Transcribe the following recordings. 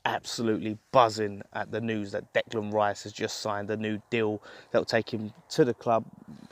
absolutely buzzing at the news that Declan Rice has just signed a new deal that will take him to the club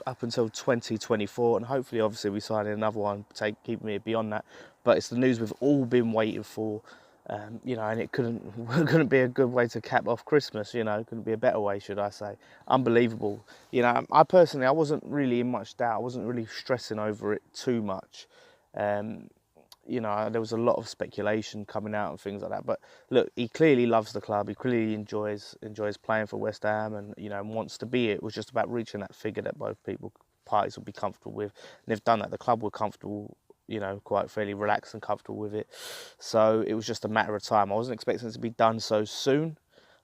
up until 2024, and hopefully, obviously, we sign another one, keeping me beyond that. But it's the news we've all been waiting for, and it couldn't be a good way to cap off Christmas. It couldn't be a better way, should I say? Unbelievable. I personally, I wasn't really in much doubt. I wasn't really stressing over it too much. There was a lot of speculation coming out and things like that. But look, he clearly loves the club. He clearly enjoys playing for West Ham, and wants to be it. It was just about reaching that figure that both parties would be comfortable with, and they've done that. The club were comfortable, quite fairly relaxed and comfortable with it. So it was just a matter of time. I wasn't expecting it to be done so soon,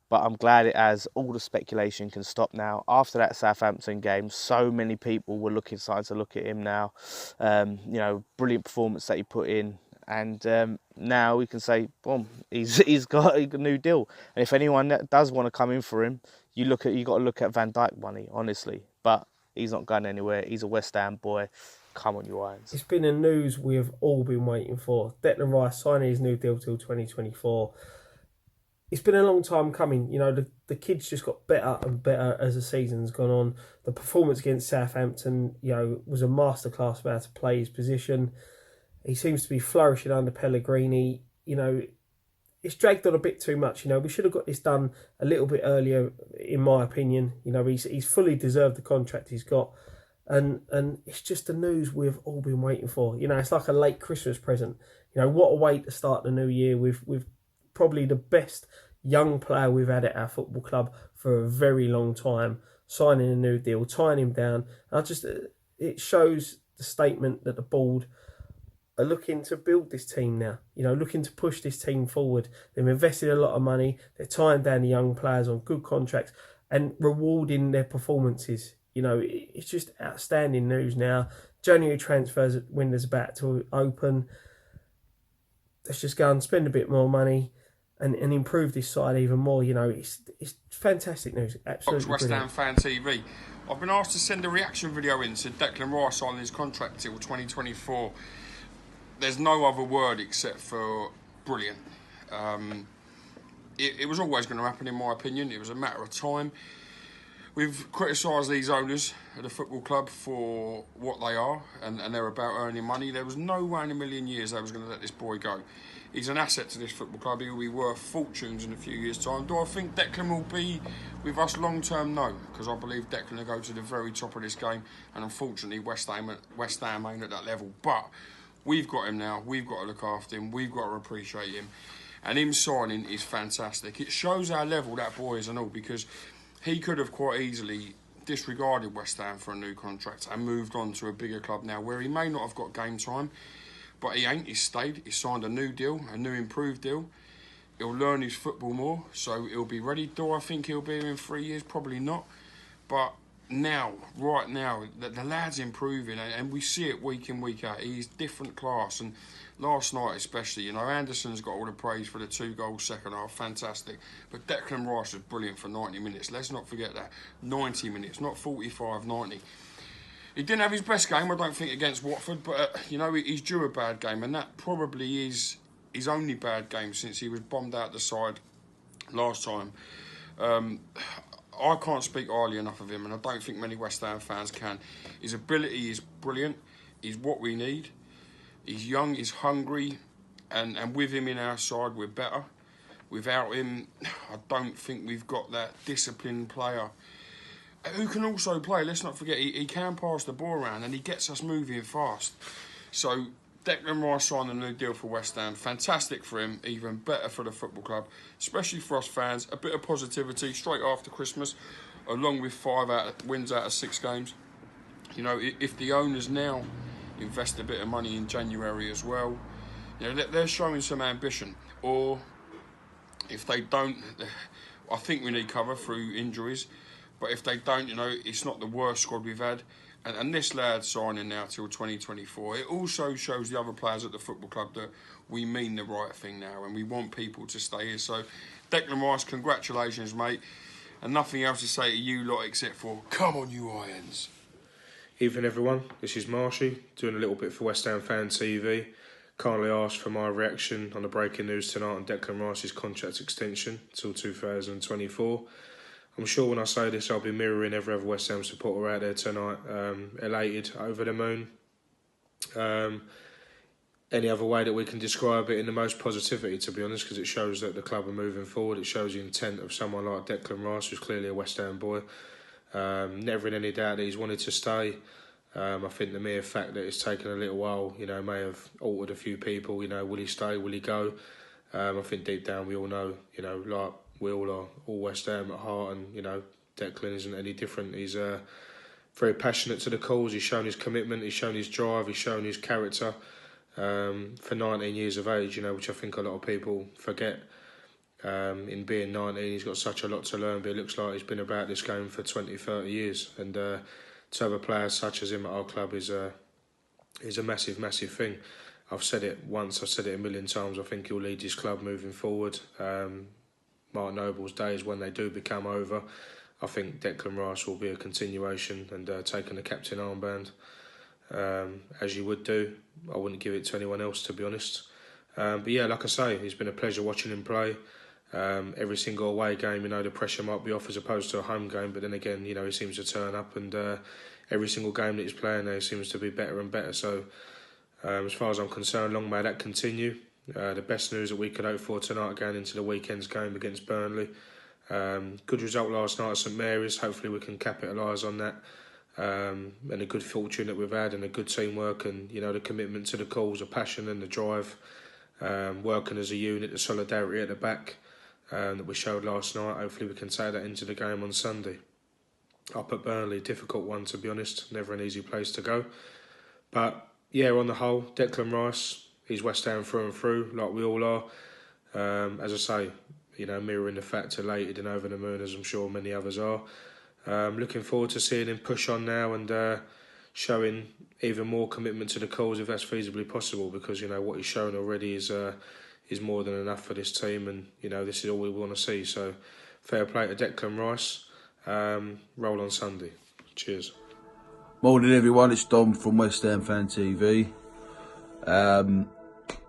but I'm glad it has. All the speculation can stop now. After that Southampton game, so many people were starting to look at him now. Brilliant performance that he put in. And now we can say, boom, he's got a new deal. And if anyone that does want to come in for him, you got to look at Van Dijk money, honestly. But he's not going anywhere. He's a West Ham boy. Come on, you Irons. It's been the news we've all been waiting for. Declan Rice signing his new deal till 2024. It's been a long time coming. The kid's just got better and better as the season's gone on. The performance against Southampton, was a masterclass of how to play his position. He seems to be flourishing under Pellegrini. It's dragged on a bit too much. We should have got this done a little bit earlier, in my opinion. He's fully deserved the contract he's got. And it's just the news we've all been waiting for. It's like a late Christmas present. What a way to start the new year with probably the best young player we've had at our football club for a very long time, signing a new deal, tying him down. It shows the statement that the board are looking to build this team now, looking to push this team forward. They've invested a lot of money. They're tying down the young players on good contracts and rewarding their performances. It's just outstanding news now. January transfers window's about to open. Let's just go and spend a bit more money and improve this side even more. It's fantastic news. Absolutely West Ham Fan TV. I've been asked to send a reaction video in to Declan Rice signing his contract till 2024. There's no other word except for brilliant. It was always going to happen, in my opinion. It was a matter of time. We've criticised these owners of the football club for what they are, and they're about earning money. There was no way in a million years they was going to let this boy go. He's an asset to this football club. He will be worth fortunes in a few years' time. Do I think Declan will be with us long term? No, because I believe Declan will go to the very top of this game, and unfortunately West Ham ain't at that level. But we've got him now. We've got to look after him. We've got to appreciate him, and him signing is fantastic. It shows our level that boy is and all, because he could have quite easily disregarded West Ham for a new contract and moved on to a bigger club now, where he may not have got game time. But he ain't. He's stayed. He signed a new deal, a new improved deal. He'll learn his football more, so he'll be ready. Do I think he'll be here in 3 years? Probably not. But now, right now, the lad's improving, and we see it week in, week out. He's different class. And last night especially, Anderson's got all the praise for the 2 goals second half. Fantastic. But Declan Rice was brilliant for 90 minutes. Let's not forget that. 90 minutes, not 45, 90. He didn't have his best game, I don't think, against Watford, but, he's due a bad game, and that probably is his only bad game since he was bombed out the side last time. I can't speak highly enough of him, and I don't think many West Ham fans can. His ability is brilliant. He's what we need. He's young, he's hungry, and with him in our side, we're better. Without him, I don't think we've got that disciplined player who can also play. Let's not forget, he can pass the ball around and he gets us moving fast. So Declan Rice signed a new deal for West Ham. Fantastic for him, even better for the football club, especially for us fans. A bit of positivity straight after Christmas, along with 5 wins out of 6 games. If the owners now invest a bit of money in January as well, they're showing some ambition. Or if they don't, I think we need cover through injuries. But if they don't, it's not the worst squad we've had. And this lad signing now till 2024, it also shows the other players at the football club that we mean the right thing now and we want people to stay here. So, Declan Rice, congratulations, mate. And nothing else to say to you lot except for, come on, you Irons. Evening, everyone. This is Marshy, doing a little bit for West Ham Fan TV. kindly asked for my reaction on the breaking news tonight on Declan Rice's contract extension till 2024. I'm sure when I say this, I'll be mirroring every other West Ham supporter out there tonight, elated, over the moon. Any other way that we can describe it in the most positivity, to be honest, because it shows that the club are moving forward. It shows the intent of someone like Declan Rice, who's clearly a West Ham boy. Never in any doubt that he's wanted to stay. I think the mere fact that it's taken a little while, may have altered a few people. Will he stay? Will he go? I think deep down we all know, like we all are, all West Ham at heart, and Declan isn't any different. He's very passionate to the cause. He's shown his commitment. He's shown his drive. He's shown his character. For 19 years of age, which I think a lot of people forget. In being 19, he's got such a lot to learn, but it looks like he's been about this game for 20, 30 years. And to have a player such as him at our club is a massive, massive thing. I've said it once, I've said it a million times. I think he'll lead his club moving forward. Mark Noble's days, when they do become over, I think Declan Rice will be a continuation and taking the captain armband. As you would do. I wouldn't give it to anyone else, to be honest. But yeah, like I say, it's been a pleasure watching him play. Every single away game, the pressure might be off as opposed to a home game, but then again, he seems to turn up, and every single game that he's playing there seems to be better and better. So as far as I'm concerned, long may that continue. The best news that we could hope for tonight going into the weekend's game against Burnley. Good result last night at St Mary's. Hopefully we can capitalise on that. And a good fortune that we've had, and a good teamwork, and the commitment to the cause, the passion and the drive, working as a unit, the solidarity at the back that we showed last night. Hopefully we can take that into the game on Sunday. Up at Burnley, difficult one, to be honest, never an easy place to go. But yeah, on the whole, Declan Rice, he's West Ham through and through, like we all are. As I say, mirroring the fact, elated and over the moon, as I'm sure many others are. Looking forward to seeing him push on now and showing even more commitment to the cause if that's feasibly possible, because what he's shown already is more than enough for this team, and this is all we want to see. So fair play to Declan Rice. Roll on Sunday. Cheers. Morning everyone, it's Dom from West Ham Fan TV.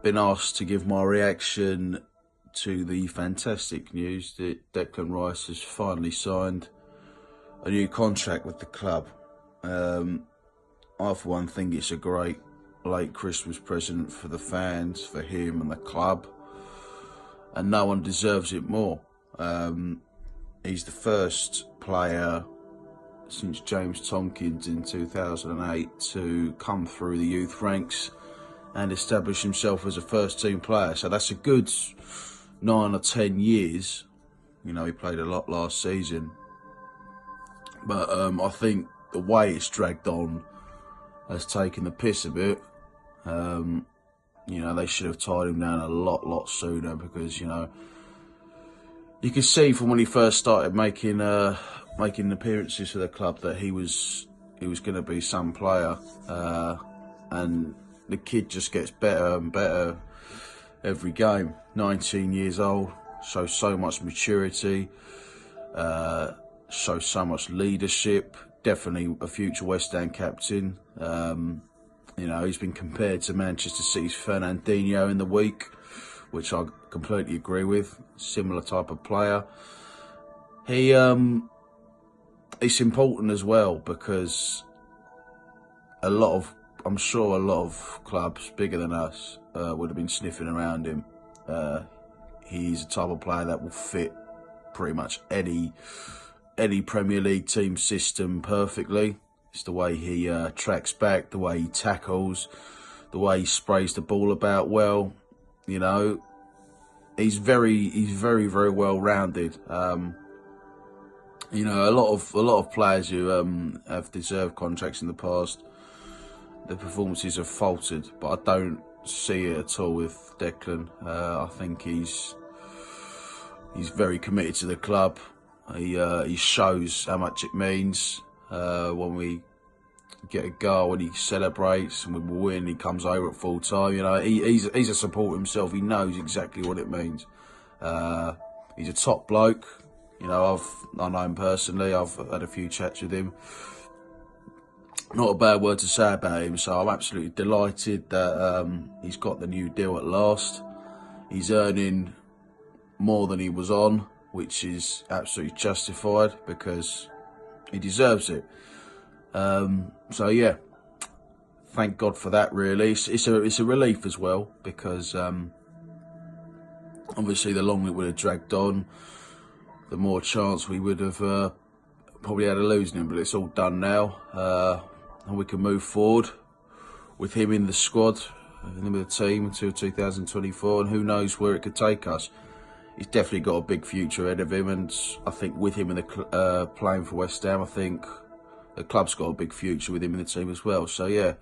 Been asked to give my reaction to the fantastic news that Declan Rice has finally signed a new contract with the club. I for one think it's a great late Christmas present for the fans, for him and the club, and no one deserves it more. He's the first player since James Tompkins in 2008 to come through the youth ranks and establish himself as a first team player, so that's a good 9 or 10 years. He played a lot last season. But I think the way it's dragged on has taken the piss a bit. They should have tied him down a lot sooner, because you can see from when he first started making appearances for the club that he was going to be some player, and the kid just gets better and better every game. 19 years old, shows so much maturity. Shows so much leadership, definitely a future West Ham captain. He's been compared to Manchester City's Fernandinho in the week, which I completely agree with. Similar type of player. It's important as well, because I'm sure a lot of clubs bigger than us would have been sniffing around him. He's a type of player that will fit pretty much any Premier League team system perfectly. It's the way he tracks back, the way he tackles, the way he sprays the ball about well. He's very well rounded. A lot of players who have deserved contracts in the past, their performances have faltered, but I don't see it at all with Declan. I think he's very committed to the club. He shows how much it means when we get a goal, when he celebrates and we win. He comes over at full time. He's a supporter himself. He knows exactly what it means. He's a top bloke. I know him personally. I've had a few chats with him. not a bad word to say about him. So I'm absolutely delighted that he's got the new deal at last. He's earning more than he was on, which is absolutely justified because he deserves it. So yeah, thank God for that. Really, it's a relief as well because obviously the longer it would have dragged on, the more chance we would have probably had of losing him. But it's all done now, and we can move forward with him in the squad, in the team until 2024, and who knows where it could take us. He's definitely got a big future ahead of him, and I think with him in the playing for West Ham, I think the club's got a big future with him in the team as well. So yeah,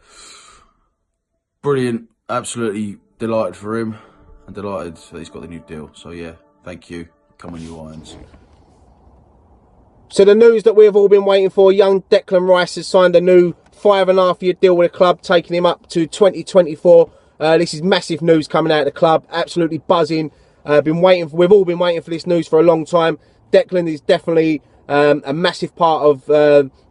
brilliant, absolutely delighted for him, and delighted that he's got the new deal. So yeah, thank you. Come on, you Irons. So the news that we've all been waiting for, young Declan Rice has signed a new 5.5-year deal with the club, taking him up to 2024. This is massive news coming out of the club, absolutely buzzing. We've all been waiting for this news for a long time. Declan is definitely a massive part of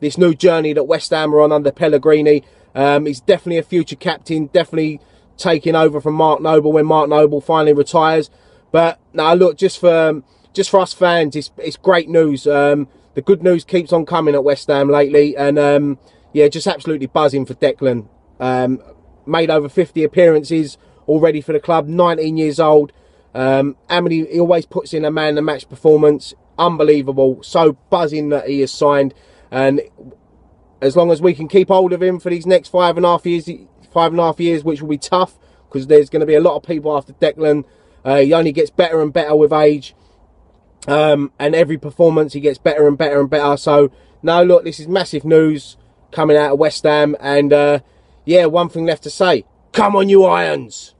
this new journey that West Ham are on under Pellegrini. He's definitely a future captain, definitely taking over from Mark Noble when Mark Noble finally retires. But now look, just for us fans, it's great news. The good news keeps on coming at West Ham lately, and yeah, just absolutely buzzing for Declan. Made over 50 appearances already for the club, 19 years old. He always puts in a man of the match performance. Unbelievable. So buzzing that he has signed, and as long as we can keep hold of him for these next 5.5 years, which will be tough because there's going to be a lot of people after Declan. He only gets better and better with age, and every performance he gets better and better and better. So no, look, this is massive news coming out of West Ham, and yeah, one thing left to say: come on, you Irons!